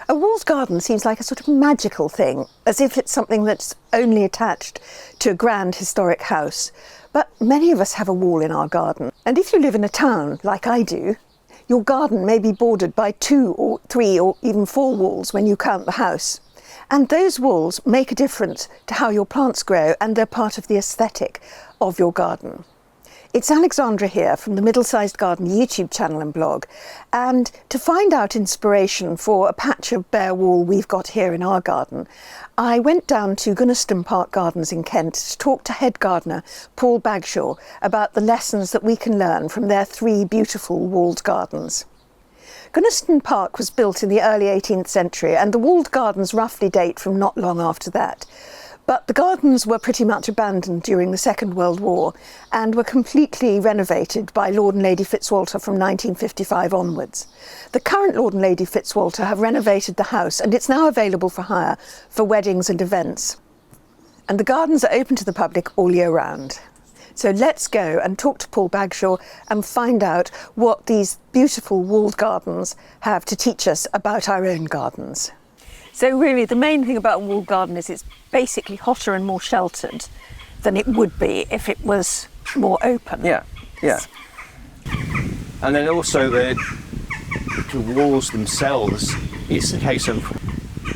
A walled garden seems like a sort of magical thing, as if it's something that's only attached to a grand historic house. But many of us have a wall in our garden. And if you live in a town, like I do, your garden may be bordered by 2 or 3 or even 4 walls when you count the house. And those walls make a difference to how your plants grow, and they're part of the aesthetic of your garden. It's Alexandra here from the Middle-Sized Garden YouTube channel and blog, and to find out inspiration for a patch of bare wall we've got here in our garden, I went down to Goodnestone Park Gardens in Kent to talk to head gardener Paul Bagshaw about the lessons that we can learn from their 3 beautiful walled gardens. Goodnestone Park was built in the early 18th century, and the walled gardens roughly date from not long after that. But the gardens were pretty much abandoned during the Second World War and were completely renovated by Lord and Lady Fitzwalter from 1955 onwards. The current Lord and Lady Fitzwalter have renovated the house, and it's now available for hire for weddings and events. And the gardens are open to the public all year round. So let's go and talk to Paul Bagshaw and find out what these beautiful walled gardens have to teach us about our own gardens. So really the main thing about a walled garden is it's basically hotter and more sheltered than it would be if it was more open. Yeah. And then also the walls themselves, it's a case of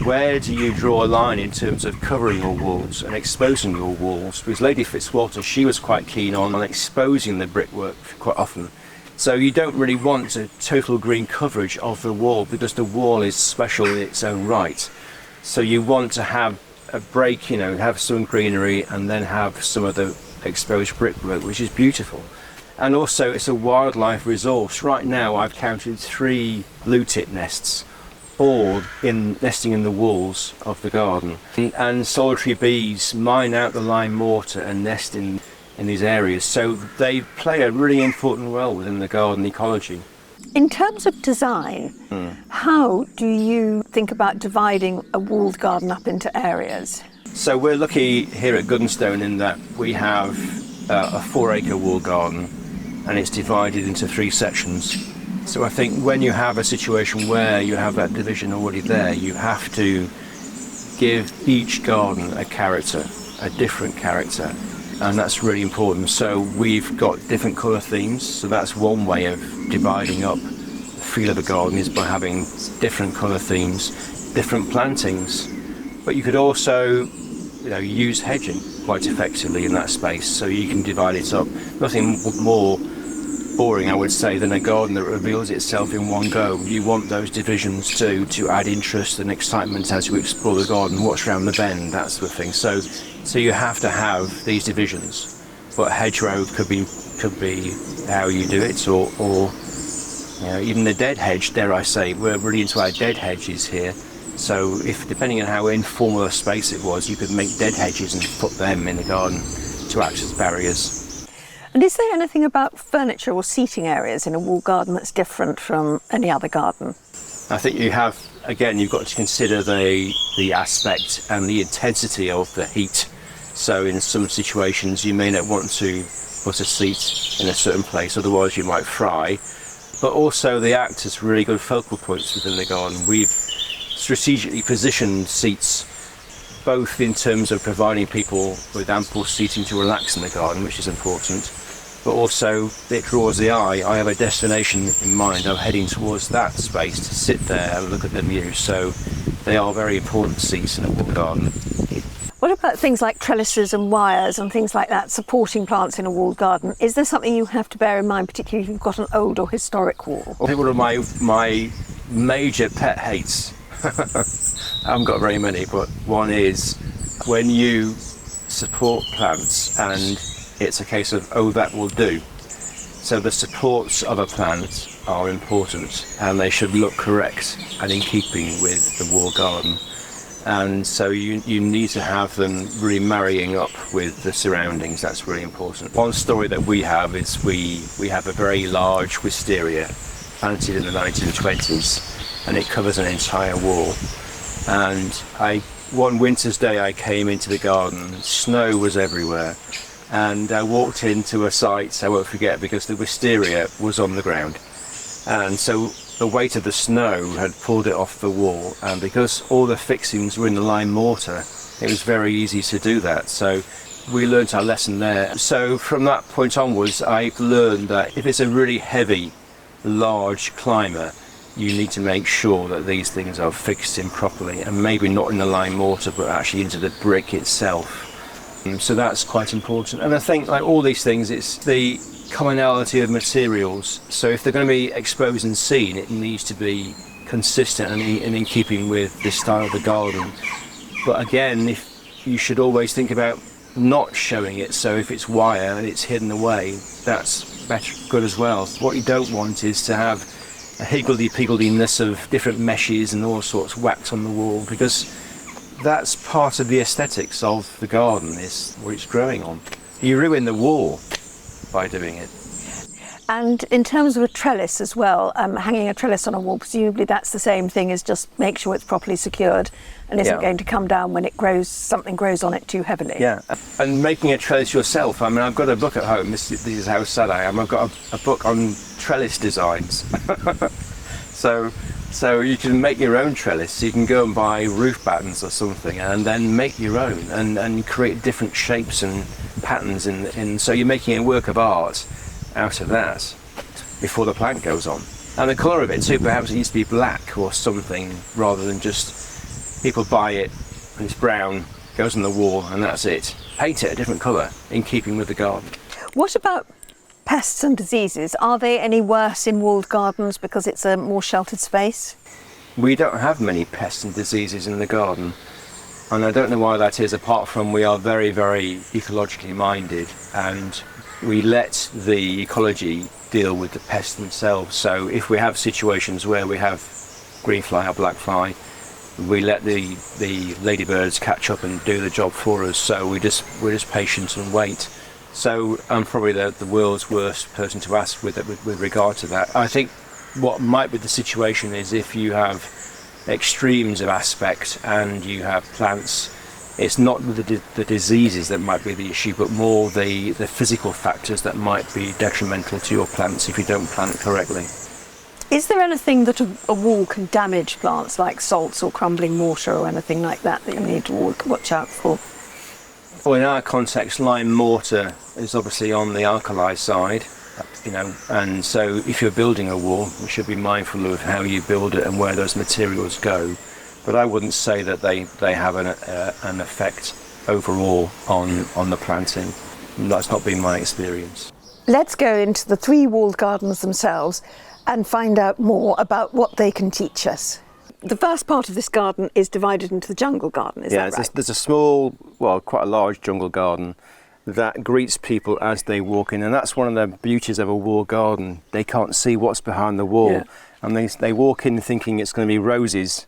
where do you draw a line in terms of covering your walls and exposing your walls? Because Lady Fitzwalter, she was quite keen on exposing the brickwork quite often. So you don't really want a total green coverage of the wall, because the wall is special in its own right. So you want to have a break, have some greenery and then have some of the exposed brickwork, which is beautiful. And also it's a wildlife resource. Right now I've counted 3 blue tit nests, all nesting in the walls of the garden. And solitary bees mine out the lime mortar and nest in these areas, so they play a really important role within the garden ecology. In terms of design, how do you think about dividing a walled garden up into areas? So we're lucky here at Goodnestone in that we have a 4-acre walled garden, and it's divided into 3 sections. So I think when you have a situation where you have that division already there, you have to give each garden a character, a different character. And that's really important. So we've got different colour themes, so that's one way of dividing up the feel of a garden, is by having different colour themes, different plantings. But you could also use hedging quite effectively in that space, so you can divide it up. Nothing more boring, I would say, than a garden that reveals itself in one go. You want those divisions to add interest and excitement as you explore the garden, what's around the bend, that sort of thing. So you have to have these divisions, but hedgerow could be how you do it, or even the dead hedge. Dare I say, we're really into our dead hedges here. So if, depending on how informal a space it was, you could make dead hedges and put them in the garden to act as barriers. And is there anything about furniture or seating areas in a walled garden that's different from any other garden? I think you've got to consider the aspect and the intensity of the heat. So in some situations you may not want to put a seat in a certain place, otherwise you might fry. But also they act as really good focal points within the garden. We've strategically positioned seats, both in terms of providing people with ample seating to relax in the garden, which is important, but also it draws the eye. I have a destination in mind. I'm heading towards that space to sit there and look at the view. So they are very important seats in a walled garden. What about things like trellises and wires and things like that supporting plants in a walled garden? Is there something you have to bear in mind, particularly if you've got an old or historic wall? I think one of my major pet hates, I haven't got very many, but one is when you support plants and it's a case of, oh, that will do. So the supports of a plant are important, and they should look correct and in keeping with the walled garden. And so you need to have them really marrying up with the surroundings. That's really important. One story that we have is we have a very large wisteria planted in the 1920s, and it covers an entire wall. And one winter's day I came into the garden, snow was everywhere, and I walked into a site I won't forget, because the wisteria was on the ground. And so the weight of the snow had pulled it off the wall, and because all the fixings were in the lime mortar, it was very easy to do that. So we learnt our lesson there. So from that point onwards, I learned that if it's a really heavy, large climber, you need to make sure that these things are fixed in properly, and maybe not in the lime mortar, but actually into the brick itself. So that's quite important. And I think, like all these things, it's the commonality of materials. So if they're going to be exposed and seen, it needs to be consistent and in keeping with the style of the garden. But again, if you should always think about not showing it. So if it's wire and it's hidden away, that's good as well. What you don't want is to have a higgledy-pigglediness of different meshes and all sorts whacked on the wall, because that's part of the aesthetics of the garden, is what it's growing on. You ruin the wall by doing it. And in terms of a trellis as well, hanging a trellis on a wall, presumably that's the same thing as just make sure it's properly secured and isn't going to come down when it grows, something grows on it too heavily. Yeah, and making a trellis yourself. I mean, I've got a book at home, this is how sad I am, I've got a book on trellis designs. So you can make your own trellis. You can go and buy roof battens or something and then make your own and create different shapes and patterns so you're making a work of art out of that before the plant goes on. And the colour of it too, perhaps it needs to be black or something, rather than just people buy it and it's brown, goes on the wall and that's it. Paint it a different colour in keeping with the garden. What about pests and diseases? Are they any worse in walled gardens because it's a more sheltered space? We don't have many pests and diseases in the garden, and I don't know why that is, apart from we are very, very ecologically minded and we let the ecology deal with the pests themselves. So if we have situations where we have green fly or black fly, we let the ladybirds catch up and do the job for us. So we're just patient and wait. So I'm probably the world's worst person to ask with regard to that. I think what might be the situation is if you have extremes of aspect and you have plants, it's not the diseases that might be the issue, but more the physical factors that might be detrimental to your plants if you don't plant correctly. Is there anything that a wall can damage plants, like salts or crumbling mortar or anything like that you need to watch out for? Well, in our context, lime mortar is obviously on the alkali side, and so if you're building a wall, you should be mindful of how you build it and where those materials go. But I wouldn't say that they have an effect overall on the planting. That's not been my experience. Let's go into the 3 walled gardens themselves and find out more about what they can teach us. The first part of this garden is divided into the jungle garden, is that right? There's a small, quite a large jungle garden that greets people as they walk in, and that's one of the beauties of a walled garden. They can't see what's behind the wall, and they walk in thinking it's going to be roses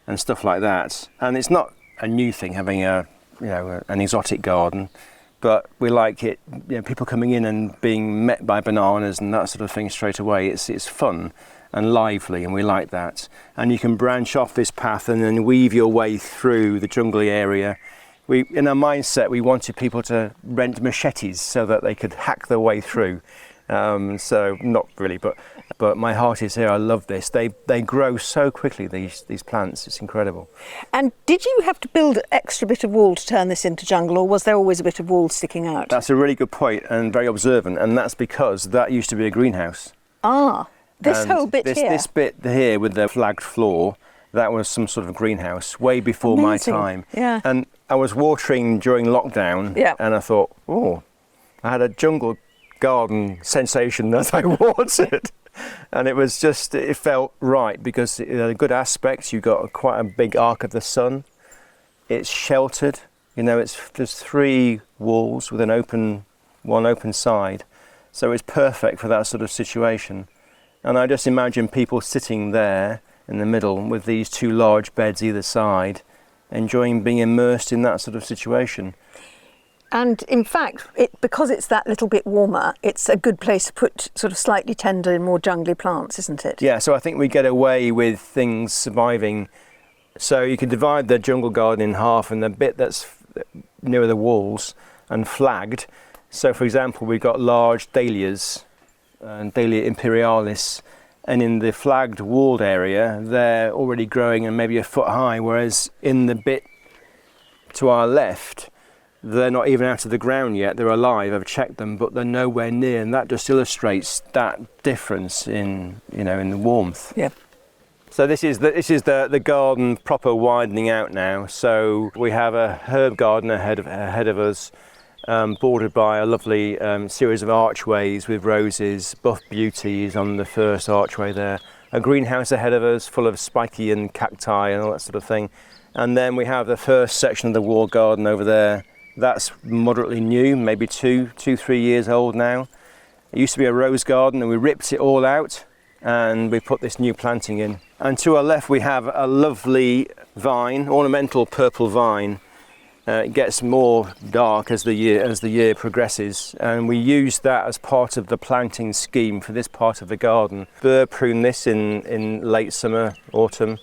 and stuff like that. And it's not a new thing having an exotic garden, but we like it. People coming in and being met by bananas and that sort of thing straight away. It's fun and lively, and we like that. And you can branch off this path and then weave your way through the jungly area. In our mindset, we wanted people to rent machetes so that they could hack their way through. So not really, but my heart is here. I love this. They grow so quickly, these plants. It's incredible. And did you have to build an extra bit of wall to turn this into jungle, or was there always a bit of wall sticking out? That's a really good point and very observant, and that's because that used to be a greenhouse. This whole bit here? This bit here with the flagged floor, that was some sort of greenhouse way before my time. Yeah. And I was watering during lockdown, and I thought, I had a jungle garden sensation as I watered. And it was just, it felt right because it had a good aspect. You've got quite a big arc of the sun. It's sheltered. There's 3 walls with one open side. So it's perfect for that sort of situation. And I just imagine people sitting there in the middle with these 2 large beds either side, enjoying being immersed in that sort of situation. And in fact, because it's that little bit warmer, it's a good place to put sort of slightly tender and more jungly plants, isn't it? Yeah, so I think we get away with things surviving. So you can divide the jungle garden in half, and the bit that's near the walls and flagged. So for example, we've got large dahlias, and Dahlia imperialis, and in the flagged walled area they're already growing and maybe a foot high, whereas in the bit to our left they're not even out of the ground yet. They're alive, I've checked them, but they're nowhere near, and that just illustrates that difference in, you know, in the warmth. Yeah. So this is the garden proper widening out now. So we have a herb garden ahead of us, bordered by a lovely series of archways with roses. Buff beauties on the first archway there. A greenhouse ahead of us full of spiky and cacti and all that sort of thing. And then we have the first section of the wall garden over there. That's moderately new, maybe 3 years old now. It used to be a rose garden and we ripped it all out and we put this new planting in. And to our left we have a lovely vine, ornamental purple vine. It gets more dark as the year progresses, and we use that as part of the planting scheme for this part of the garden. Burr prune this in late summer, autumn,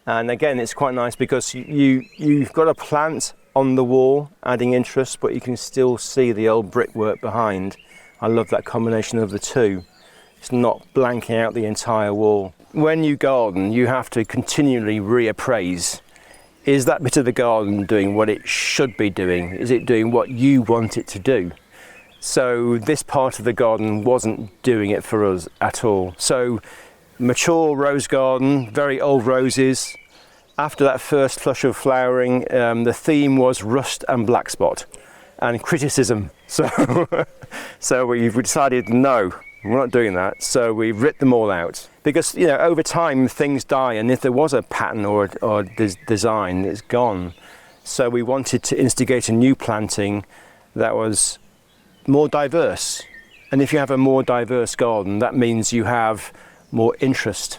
and again it's quite nice because you've got a plant on the wall adding interest, but you can still see the old brickwork behind. I love that combination of the two. It's not blanking out the entire wall. When you garden, you have to continually reappraise. Is that bit of the garden doing what it should be doing? Is it doing what you want it to do? So this part of the garden wasn't doing it for us at all. So mature rose garden, very old roses. After that first flush of flowering, the theme was rust and black spot and criticism. So we decided no. We're not doing that, so we ripped them all out. Because, you know, over time things die, and if there was a pattern or design, it's gone. So we wanted to instigate a new planting that was more diverse. And if you have a more diverse garden, that means you have more interest,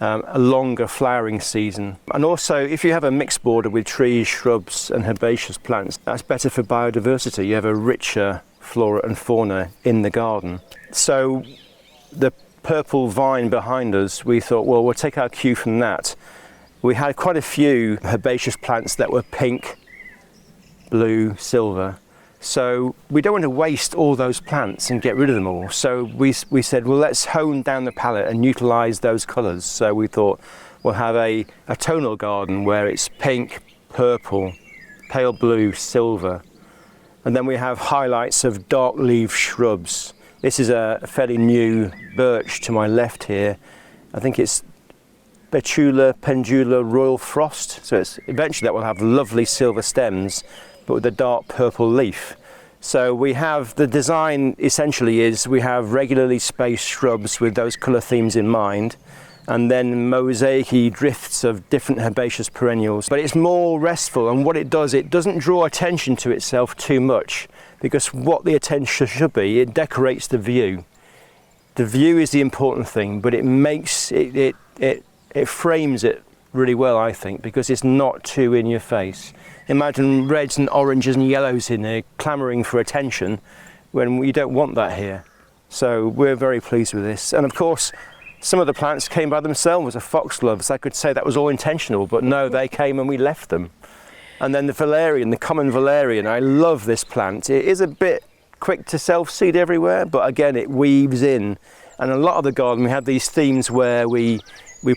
a longer flowering season. And also, if you have a mixed border with trees, shrubs and herbaceous plants, that's better for biodiversity. You have a richer flora and fauna in the garden. So the purple vine behind us, we thought, well, we'll take our cue from that. We had quite a few herbaceous plants that were pink, blue, silver. So we don't want to waste all those plants and get rid of them all. So we said, well, let's hone down the palette and utilise those colours. So we thought we'll have a tonal garden where it's pink, purple, pale blue, silver. And then we have highlights of dark leaf shrubs. This is a fairly new birch to my left here. I think it's Betula pendula royal frost. So eventually that will have lovely silver stems, but with a dark purple leaf. So we have, the design essentially is we have regularly spaced shrubs with those colour themes in mind, and then mosaic-y drifts of different herbaceous perennials. But it's more restful, and what it does, it doesn't draw attention to itself too much, because what the attention should be, it decorates the view. The view is the important thing, but it makes it frames it really well, I think, because it's not too in your face. Imagine reds and oranges and yellows in there clamouring for attention when we don't want that here. So we're very pleased with this. And of course, some of the plants came by themselves as foxgloves. I could say that was all intentional, but no, they came and we left them. And then the valerian, the common valerian, I love this plant. It is a bit quick to self-seed everywhere, but again, it weaves in. And a lot of the garden, we have these themes where we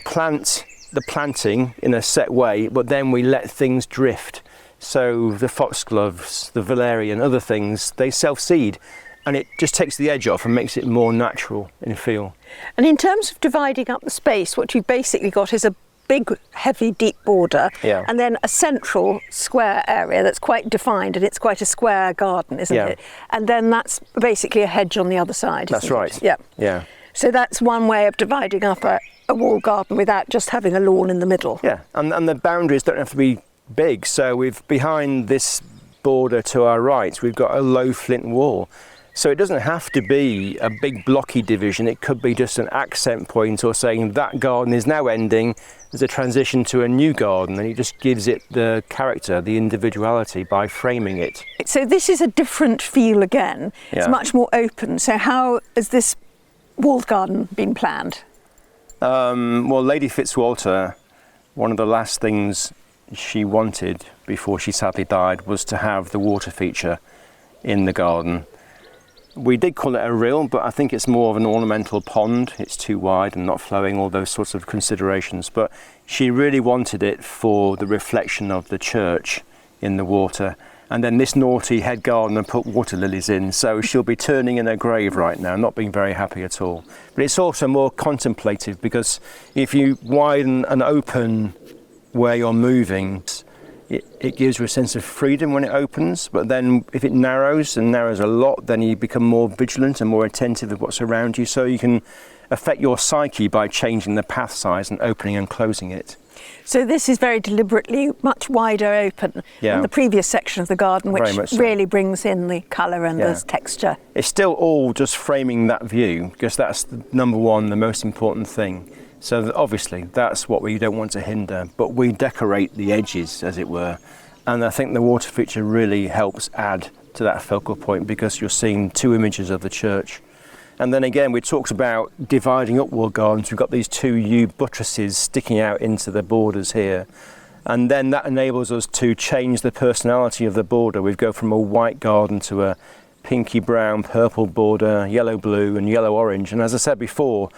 plant the planting in a set way, but then we let things drift. So the foxgloves, the valerian, other things, they self-seed. And it just takes the edge off and makes it more natural in feel. And in terms of dividing up the space, what you've basically got is a big, heavy, deep border, and then a central square area that's quite defined, and it's quite a square garden, isn't it? And then that's basically a hedge on the other side. That's right. Yeah. So that's one way of dividing up a wall garden without just having a lawn in the middle. Yeah, and the boundaries don't have to be big. So we've, behind this border to our right, we've got a low flint wall. So it doesn't have to be a big blocky division. It could be just an accent point, or saying that garden is now ending, there's a transition to a new garden, and it just gives it the character, the individuality by framing it. So this is a different feel again. It's much more open. So how has this walled garden been planned? Well, Lady Fitzwalter, one of the last things she wanted before she sadly died was to have the water feature in the garden. We did call it a rill, but I think it's more of an ornamental pond. It's too wide and not flowing, all those sorts of considerations. But she really wanted it for the reflection of the church in the water. And then this naughty head gardener put water lilies in, so she'll be turning in her grave right now, not being very happy at all. But it's also more contemplative, because if you widen and open where you're moving, it gives you a sense of freedom when it opens. But then if it narrows and narrows a lot, then you become more vigilant and more attentive of what's around you, so you can affect your psyche by changing the path size and opening and closing it. So this is very deliberately much wider open than the previous section of the garden, which really brings in the colour and the texture. It's still all just framing that view, because that's the number one, the most important thing. So obviously that's what we don't want to hinder, but we decorate the edges, as it were. And I think the water feature really helps add to that focal point, because you're seeing two images of the church. And then again, we talked about dividing up walled gardens. We've got these two yew buttresses sticking out into the borders here. And then that enables us to change the personality of the border. We go from a white garden to a pinky brown, purple border, yellow blue and yellow orange. And as I said before,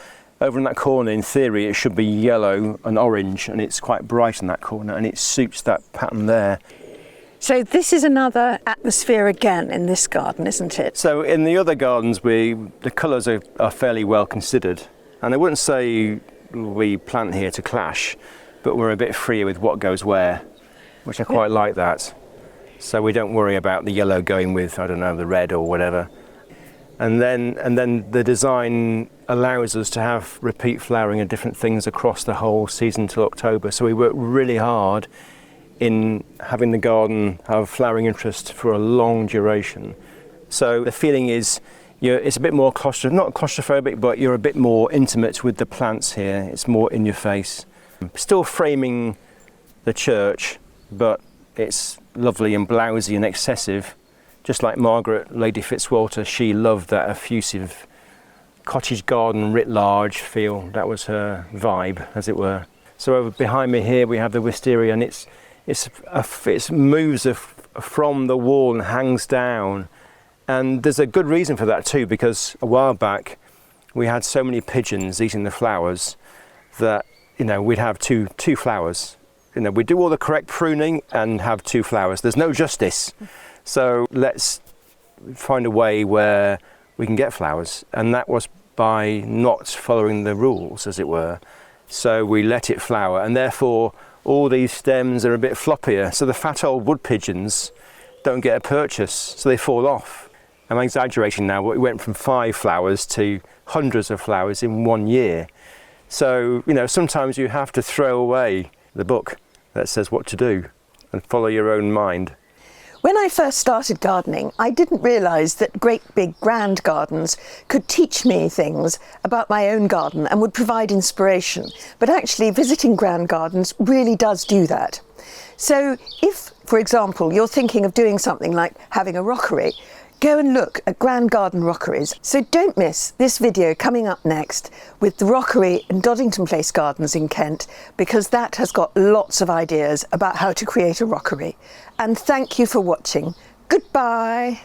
over in that corner, in theory, it should be yellow and orange, and it's quite bright in that corner, and it suits that pattern there. So this is another atmosphere again in this garden, isn't it? So in the other gardens, the colours are fairly well considered. And I wouldn't say we plant here to clash, but we're a bit freer with what goes where, which I quite like that. So we don't worry about the yellow going with, I don't know, the red or whatever. And then the design allows us to have repeat flowering of different things across the whole season till October. So we work really hard in having the garden have flowering interest for a long duration. So the feeling is it's a bit more not claustrophobic, but you're a bit more intimate with the plants here. It's more in your face. Still framing the church, but it's lovely and blousy and excessive. Just like Margaret, Lady Fitzwalter, she loved that effusive cottage garden writ large feel. That was her vibe, as it were. So over behind me here we have the wisteria, and it moves from the wall and hangs down. And there's a good reason for that too, because a while back we had so many pigeons eating the flowers that we'd have two flowers. We'd do all the correct pruning and have two flowers. There's no justice. So let's find a way where we can get flowers, and that was by not following the rules, as it were. So we let it flower, and therefore all these stems are a bit floppier, so the fat old wood pigeons don't get a purchase, so they fall off. I'm exaggerating now, but we went from 5 flowers to hundreds of flowers in 1 year. So, sometimes you have to throw away the book that says what to do and follow your own mind. When I first started gardening, I didn't realise that great big grand gardens could teach me things about my own garden and would provide inspiration. But actually visiting grand gardens really does do that. So if, for example, you're thinking of doing something like having a rockery, go and look at grand garden rockeries. So don't miss this video coming up next with the rockery in Doddington Place Gardens in Kent, because that has got lots of ideas about how to create a rockery. And thank you for watching. Goodbye.